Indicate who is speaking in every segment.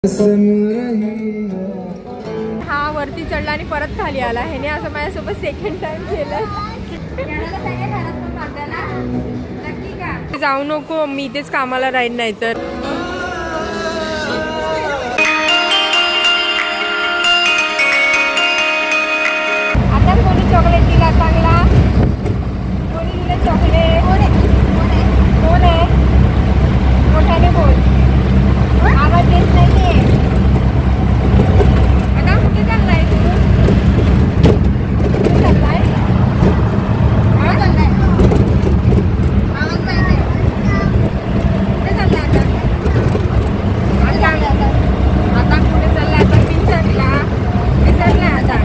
Speaker 1: हा वरती चढला आणि परत खाली आला. ह्याने असं माझ्यासोबत सेकंड टाइम केलं. जाऊ नको, मी इथेच कामाला राहीन नाही तर. आता कोणी चॉकलेट दिला चांगला? कोणी दिलं चॉकलेट? कोण आहे? मोठ्याने बोल, आवाज येत नाहीये. आता कुठे चाललाय तू? कुठे चाललाय? आवाज नाही येत. कुठे चाललाय आता कुठे चाललाय? आता पिसरला आता.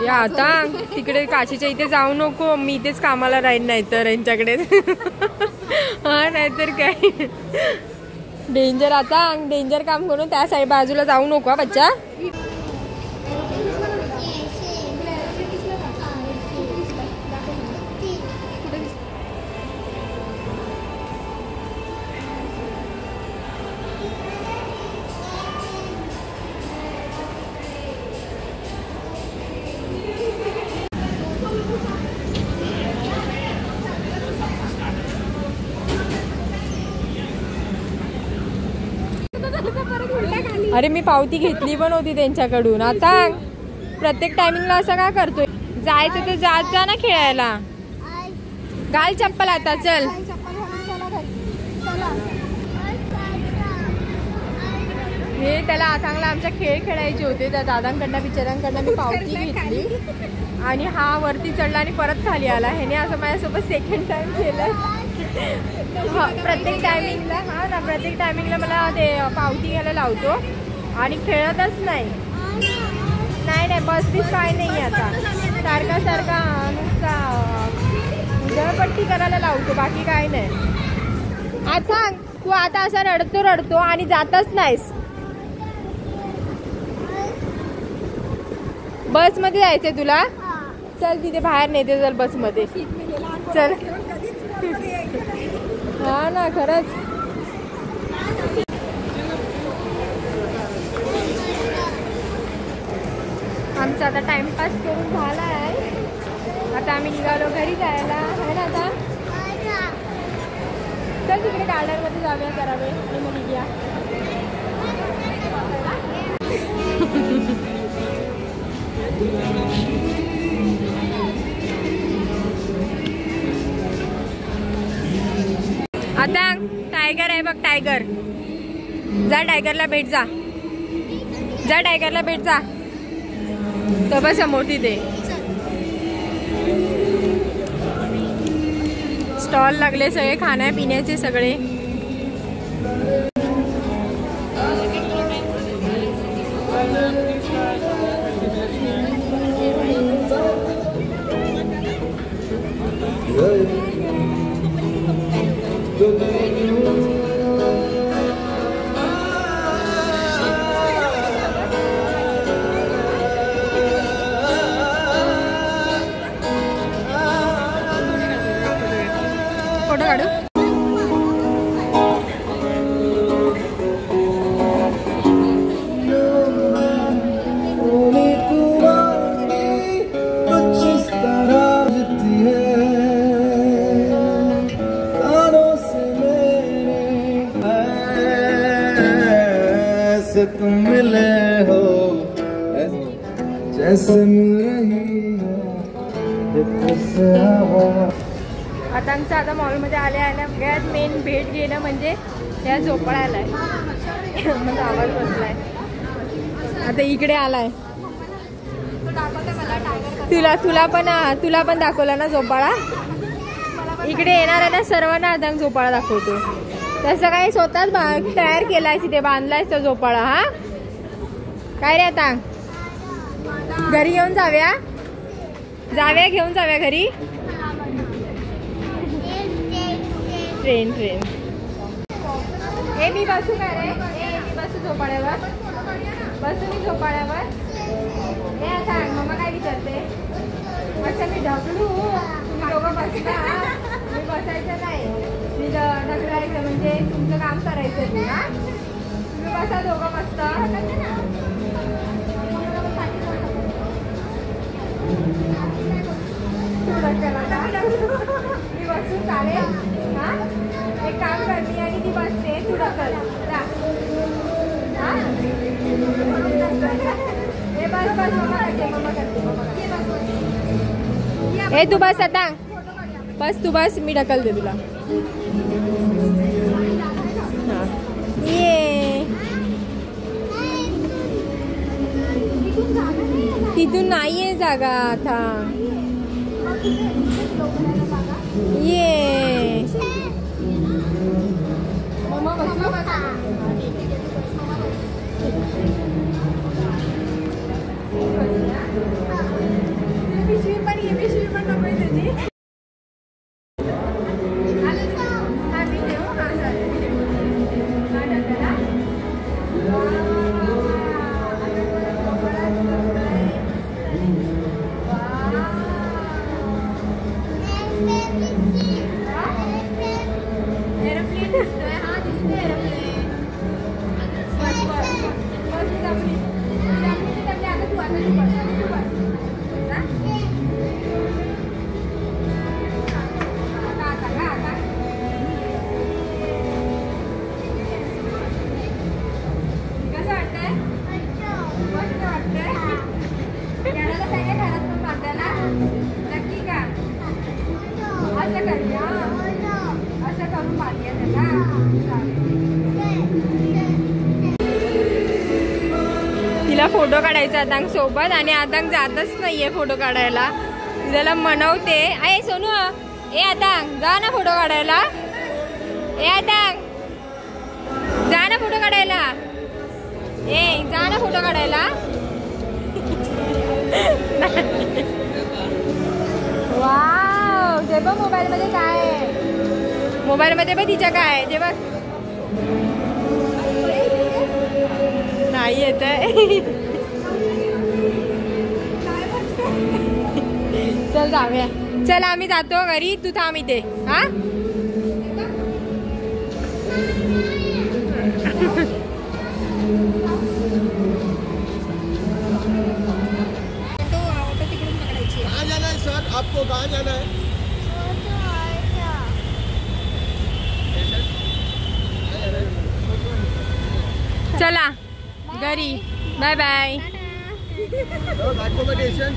Speaker 1: या आता तिकडे काशीच्या इथे जाऊ नको, मी इथेच कामाला राहीन नाही तर यांच्याकडे. हा नाहीतर काय डेंजर. आता डेंजर काम करून त्या साईड बाजूला जाऊ नको बच्चा. अरे मी पावती घेतली पण होती त्यांच्याकडून. आता प्रत्येक टायमिंगला असं का करतोय? जायचं तर जात जा ना खेळायला. घाल चप्पल आता, चल. हे त्याला चांगला आमच्या खेळ खेळायचे होते. त्या दादांकडनं बिचारांकडनं मी पावती घेतली आणि हा वरती चढला आणि परत खाली आला. ह्याने असं माझ्यासोबत सेकंड टाइम केलं. प्रत्येक टायमिंगला प्रत्येक टायमिंगला मला ते पावती घ्यायला लावतो आणि खेळतच नाही. नाही बसतीच काय नाही. आता सारखा नुसता उधळपट्टी करायला लावतो, बाकी काय नाही. आता तू आता असा रडतो आणि जातच नाहीस. बस मध्ये जायचंय तुला? चल तिथे बाहेर नेते, चल बस मध्ये चल. हा ना खरंच. आमचा आता टाइमपास करून झाला आहे. आता आम्ही निघालो घरी जायला आहे ना. आता चल तिकडे गार्डन मध्ये जाऊया जरा वेळ आणि मग निघूया. आता टायगर आहे बघ, टायगर. जा टायगरला भेट जा. टायगरला भेट जा. तो बस मोठी ते स्टॉल लागले सगळे खाण्या पिण्याचे सगळे. फोटो काढू.
Speaker 2: तुम मिले हो जैसे
Speaker 1: आता मॉलमध्ये आले आहे ना. सगळ्यात मेन भेट घेणं म्हणजे त्या झोपळ्याला आहे. माझा आवाज बसलाय. आता इकडे आलाय. तुला पण दाखवला ना झोपाळा. इकडे येणाऱ्यांना सर्वांना आदांग झोपाळा दाखवतो. तसं काही स्वतःच तयार केलाय तिथे, बांधलाय तो झोपाळा. हा काय रे आता घरी घेऊन जाव्या घेऊन जाव्या घरी. ट्रेन हे मी बसू काय रे? मी बसू झोपाळ्यावर, बसू मी झोपाळ्यावर. हे आता मम्मा काय विचारते? अच्छा मी ढकलू, तुम्ही दोघं बसता, मी बसायचं नाही, मी ढकलायचं म्हणजे तुमचं काम करायचं नाही. हा तुम्ही बसा दोघं मस्त. मी बसून चालेल. हा एक काम कर, मी आणि ती बसते, तू ढकल जा. हा हे बस मम्मा करते. हे तू बस आता, बस तू बस, मी ढकलते तुला. ये तिथून नाहीये जागा आता. ये मम्मा पिशवी पण नको त्याची. एरोप्लेन दिसतोय. हा दिसतोय एरोप्लेन. कसं वाटतंय? मस्त वाटतंय. याला सगळ्या घरात पण बांधायला नक्की का? असं करूया, असं करून बांधूया त्याला. तिला फोटो काढायचा आदांग सोबत, आणि आदांग जातच नाहीये फोटो काढायला. तिला मनवते, आहे सोनू ए आदांग जा ना फोटो काढायला. ए आदांग जा ना फोटो काढायला. ए जा ना फोटो काढायला. वाव ते बघ मोबाईल मध्ये काय आहे. मोबाईल मध्ये बघ तिच्या काय आहे ते बघ. नाही येत आहे. चल जाऊया. चल आम्ही जातो घरी, तू थांब इथे. हा
Speaker 2: कहाँ जाना है सर? आपको कहाँ जाना है?
Speaker 1: चला घरी. Bye bye.
Speaker 2: अकोमोडेशन